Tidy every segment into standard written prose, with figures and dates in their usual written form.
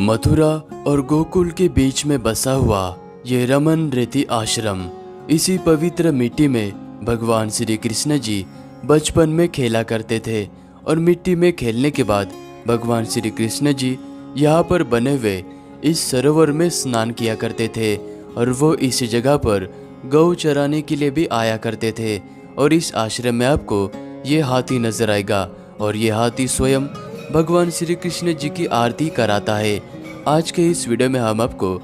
मथुरा और गोकुल के बीच में बसा हुआ ये रमन रेती आश्रम, इसी पवित्र मिट्टी में भगवान श्री कृष्ण जी बचपन में खेला करते थे। और मिट्टी में खेलने के बाद भगवान श्री कृष्ण जी यहाँ पर बने हुए इस सरोवर में स्नान किया करते थे। और वो इस जगह पर गौ चराने के लिए भी आया करते थे। और इस आश्रम में आपको ये हाथी नजर आएगा और ये हाथी स्वयं भगवान श्री कृष्ण जी की आरती कराता है। आज के इस वीडियो में हम आपको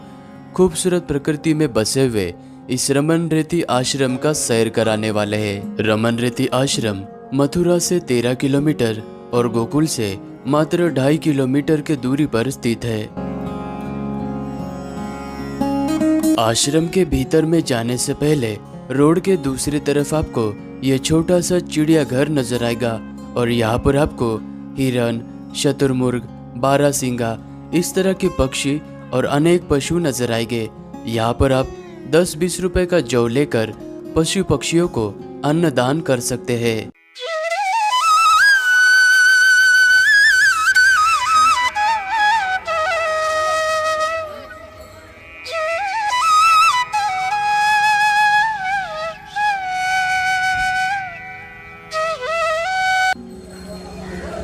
खूबसूरत प्रकृति में बसे हुए इस रमन रेती आश्रम का सैर कराने वाले हैं। रमन रेती आश्रम मथुरा से 13 किलोमीटर और गोकुल से मात्र 2.5 किलोमीटर के दूरी पर स्थित है। आश्रम के भीतर में जाने से पहले रोड के दूसरी तरफ आपको ये छोटा सा चिड़ियाघर नजर आएगा। और यहाँ पर आपको हिरन, शतुरमुर्ग, बारहसिंगा इस तरह के पक्षी और अनेक पशु नजर आएंगे। यहाँ पर आप 10-20 रुपए का जौ लेकर पशु पक्षियों को अन्नदान कर सकते हैं।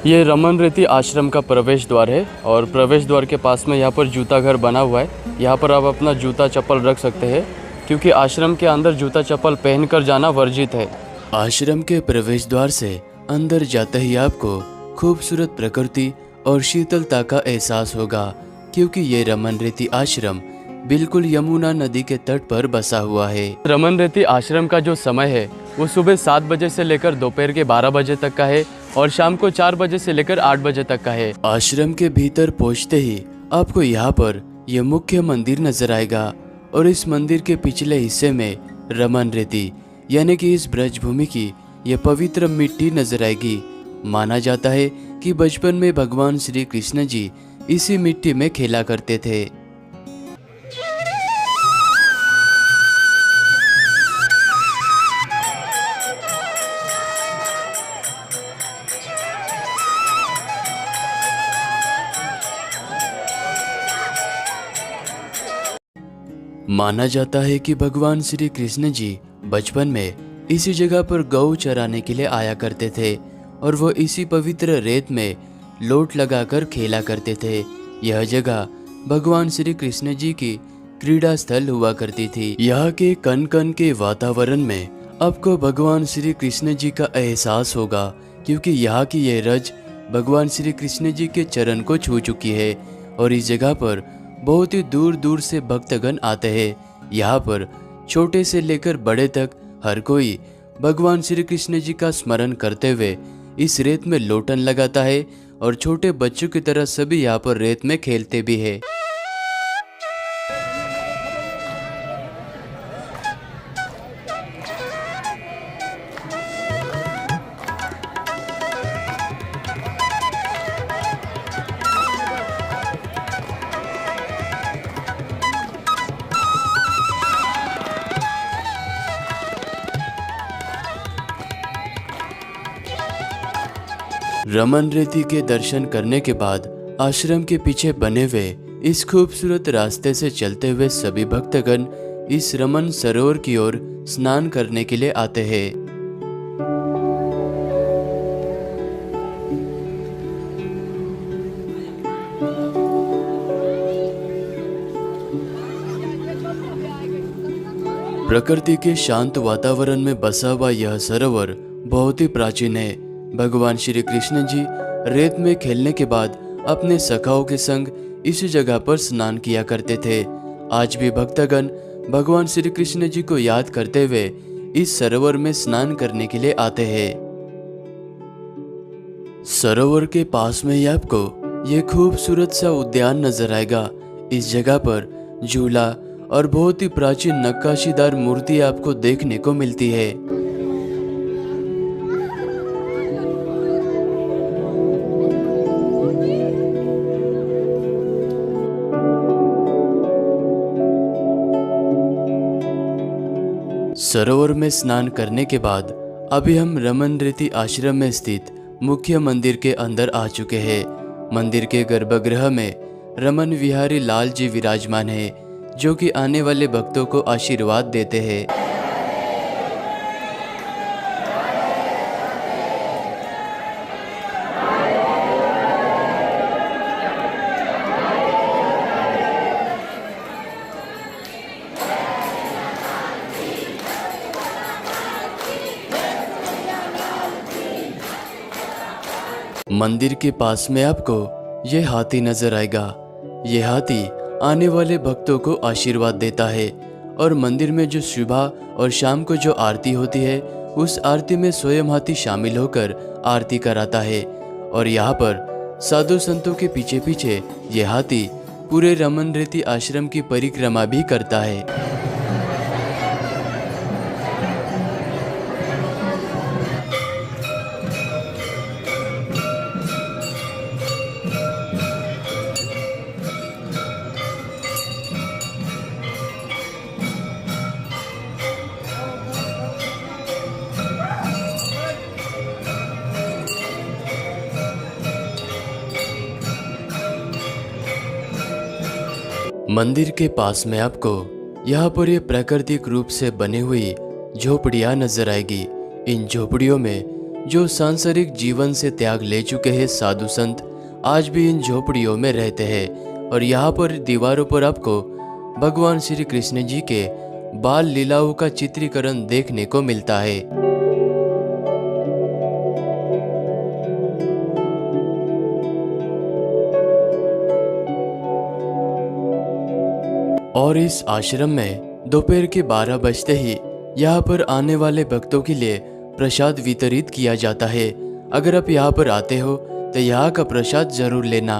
ये रमन रेती आश्रम का प्रवेश द्वार है और प्रवेश द्वार के पास में यहाँ पर जूता घर बना हुआ है। यहाँ पर आप अपना जूता चप्पल रख सकते हैं क्योंकि आश्रम के अंदर जूता चप्पल पहनकर जाना वर्जित है। आश्रम के प्रवेश द्वार से अंदर जाते ही आपको खूबसूरत प्रकृति और शीतलता का एहसास होगा क्योंकि ये रमन रेती आश्रम बिल्कुल यमुना नदी के तट पर बसा हुआ है। रमन रेती आश्रम का जो समय है वो सुबह 7 बजे से लेकर दोपहर के 12 बजे तक का है और शाम को 4 बजे से लेकर 8 बजे तक का है। आश्रम के भीतर पहुंचते ही आपको यहाँ पर यह मुख्य मंदिर नजर आएगा और इस मंदिर के पिछले हिस्से में रमन रेती यानी कि इस ब्रजभूमि की यह पवित्र मिट्टी नजर आएगी। माना जाता है कि बचपन में भगवान श्री कृष्ण जी इसी मिट्टी में खेला करते थे। माना जाता है कि भगवान श्री कृष्ण जी बचपन में इसी जगह पर गौ चराने के लिए आया करते थे और वो इसी पवित्र रेत में लोट लगाकर खेला करते थे। यह जगह भगवान श्री कृष्ण जी की क्रीड़ा स्थल हुआ करती थी। यहाँ के कण कण के वातावरण में आपको भगवान श्री कृष्ण जी का एहसास होगा क्योंकि यहाँ की यह रज भगवान श्री कृष्ण जी के चरण को छू चुकी है। और इस जगह पर बहुत ही दूर दूर से भक्तगण आते हैं। यहाँ पर छोटे से लेकर बड़े तक हर कोई भगवान श्री कृष्ण जी का स्मरण करते हुए इस रेत में लोटन लगाता है और छोटे बच्चों की तरह सभी यहाँ पर रेत में खेलते भी है। रमन रेती के दर्शन करने के बाद आश्रम के पीछे बने हुए इस खूबसूरत रास्ते से चलते हुए सभी भक्तगण इस रमन सरोवर की ओर स्नान करने के लिए आते हैं। प्रकृति के शांत वातावरण में बसा हुआ यह सरोवर बहुत ही प्राचीन है। भगवान श्री कृष्ण जी रेत में खेलने के बाद अपने सखाओं के संग इसी जगह पर स्नान किया करते थे। आज भी भक्तगण भगवान श्री कृष्ण जी को याद करते हुए इस सरोवर में स्नान करने के लिए आते हैं। सरोवर के पास में ही आपको ये खूबसूरत सा उद्यान नजर आएगा। इस जगह पर झूला और बहुत ही प्राचीन नक्काशीदार मूर्ति आपको देखने को मिलती है। सरोवर में स्नान करने के बाद अभी हम रमन रेती आश्रम में स्थित मुख्य मंदिर के अंदर आ चुके हैं। मंदिर के गर्भगृह में रमन विहारी लाल जी विराजमान है, जो कि आने वाले भक्तों को आशीर्वाद देते हैं। मंदिर के पास में आपको ये हाथी नजर आएगा। ये हाथी आने वाले भक्तों को आशीर्वाद देता है और मंदिर में जो सुबह और शाम को जो आरती होती है, उस आरती में स्वयं हाथी शामिल होकर आरती कराता है। और यहाँ पर साधु संतों के पीछे पीछे ये हाथी पूरे रमन रेती आश्रम की परिक्रमा भी करता है। मंदिर के पास में आपको यहाँ पर ये प्राकृतिक रूप से बनी हुई झोपड़ियाँ नजर आएगी। इन झोपड़ियों में जो सांसारिक जीवन से त्याग ले चुके हैं साधु संत आज भी इन झोपड़ियों में रहते हैं। और यहाँ पर दीवारों पर आपको भगवान श्री कृष्ण जी के बाल लीलाओं का चित्रीकरण देखने को मिलता है। और इस आश्रम में दोपहर के 12 बजते ही यहाँ पर आने वाले भक्तों के लिए प्रसाद वितरित किया जाता है। अगर आप यहाँ पर आते हो तो यहाँ का प्रसाद जरूर लेना।